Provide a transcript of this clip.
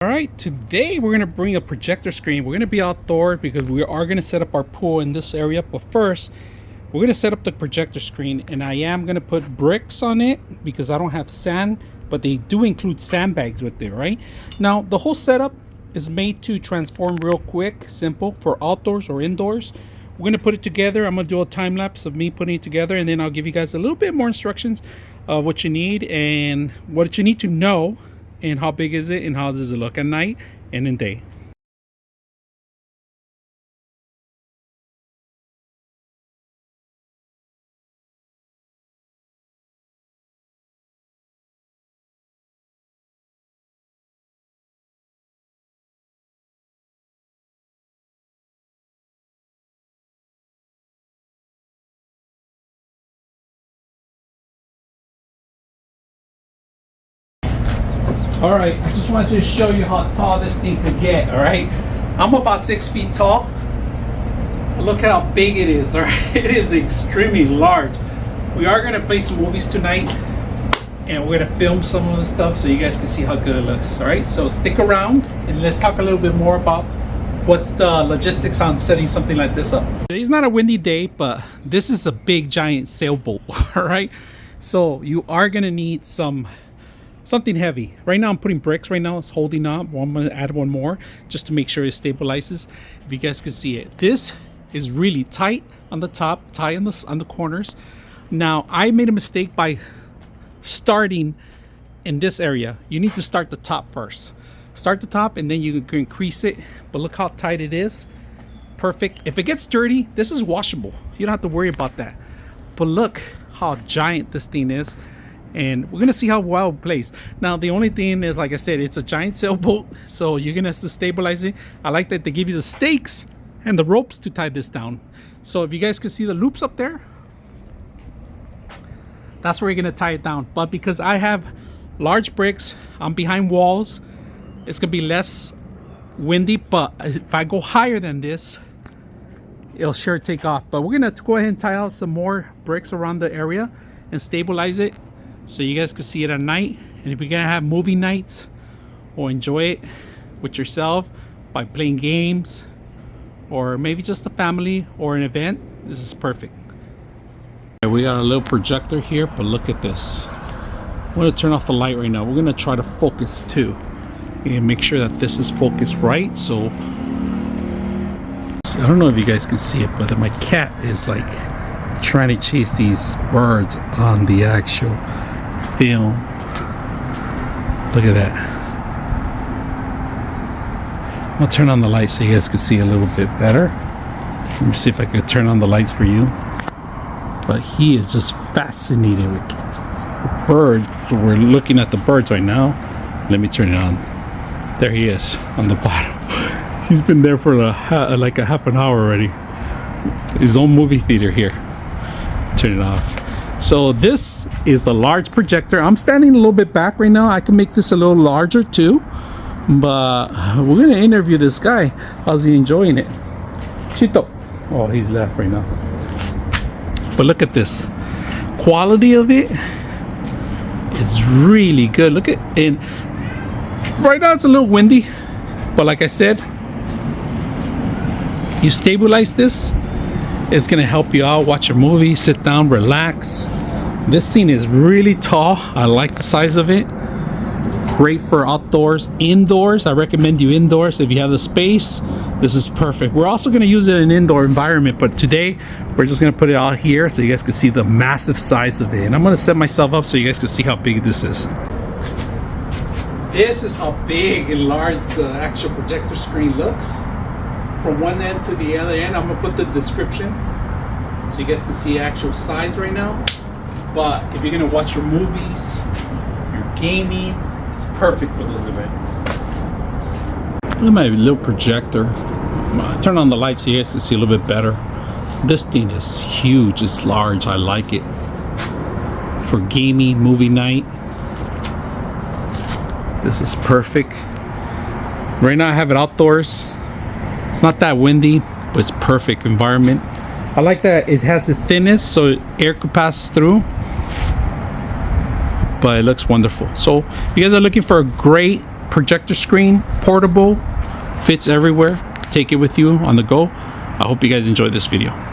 All right, today we're going to bring a projector screen. We're going to be outdoors because we are going to set up our pool in this area. But first, we're going to set up the projector screen, and I am going to put bricks on it because I don't have sand, but they do include sandbags with it, right? Now, the whole setup is made to transform real quick, simple for outdoors or indoors. We're going to put it together. I'm going to do a time lapse of me putting it together, and then I'll give you guys a little bit more instructions of what you need and what you need to know. And how big is it and how does it look at night and in day. All right, I just wanted to show you how tall this thing could get. All right, I'm about 6 feet tall. Look how big it is. All right, it is extremely large. We are going to play some movies tonight, and we're going to film some of the stuff so you guys can see how good it looks. All right, so stick around and let's talk a little bit more about what's the logistics on setting something like this up. Today's not a windy day, but this is a big giant sailboat. All right, so you are going to need something heavy. Right now I'm putting bricks. Right now it's holding up. I'm going to add one more just to make sure it stabilizes. If you guys can see it, this is really tight on the top, tight on the corners. Now I made a mistake by starting in this area. You need to start the top first. Start the top and then you can increase it. But look how tight it is. Perfect. If it gets dirty, this is washable. You don't have to worry about that. But look how giant this thing is. And we're gonna see how well it plays. Now the only thing is, like I said, it's a giant sailboat, so you're gonna have to stabilize it. I like that they give you the stakes and the ropes to tie this down. So if you guys can see the loops up there, that's where you're gonna tie it down. But because I have large bricks, I'm behind walls, it's gonna be less windy. But if I go higher than this, it'll sure take off. But we're gonna go ahead and tie out some more bricks around the area and stabilize it, so you guys can see it at night. And if you're gonna have movie nights or enjoy it with yourself by playing games, or maybe just a family or an event, this is perfect. We got a little projector here, but look at this. I'm gonna turn off the light right now. We're gonna try to focus too and make sure that this is focused right. So I don't know if you guys can see it, but my cat is like trying to chase these birds on the actual film. Look at that. I'll turn on the light so you guys can see a little bit better. Let me see if I can turn on the lights for you. But he is just fascinated with the birds. So we're looking at the birds right now. Let me turn it on. There he is on the bottom. He's been there for like a half an hour already. His own movie theater here. Turn it off. So this is a large projector. I'm standing a little bit back right now. I can make this a little larger too, but we're gonna interview this guy. How's he enjoying it? Chito. Oh, he's left right now. But look at this quality of it. It's really good. Look at it. Right now it's a little windy, but like I said, you stabilize this, it's gonna help you out. Watch your movie, sit down, relax. This thing is really tall. I like the size of it. Great for outdoors. Indoors, I recommend you indoors if you have the space. This is perfect. We're also gonna use it in an indoor environment, but today we're just gonna put it out here so you guys can see the massive size of it. And I'm gonna set myself up so you guys can see how big this is. This is how big and large the actual projector screen looks. From one end to the other end. I'm gonna put the description so you guys can see actual size right now. But if you're gonna watch your movies, your gaming, it's perfect for those events. Look at my little projector. I'll turn on the light so you guys can see a little bit better. This thing is huge, it's large, I like it. For gaming, movie night, this is perfect. Right now I have it outdoors. It's not that windy, but it's perfect environment. I like that it has a thinness so air could pass through. But it looks wonderful. So if you guys are looking for a great projector screen, portable, fits everywhere. Take it with you on the go. I hope you guys enjoyed this video.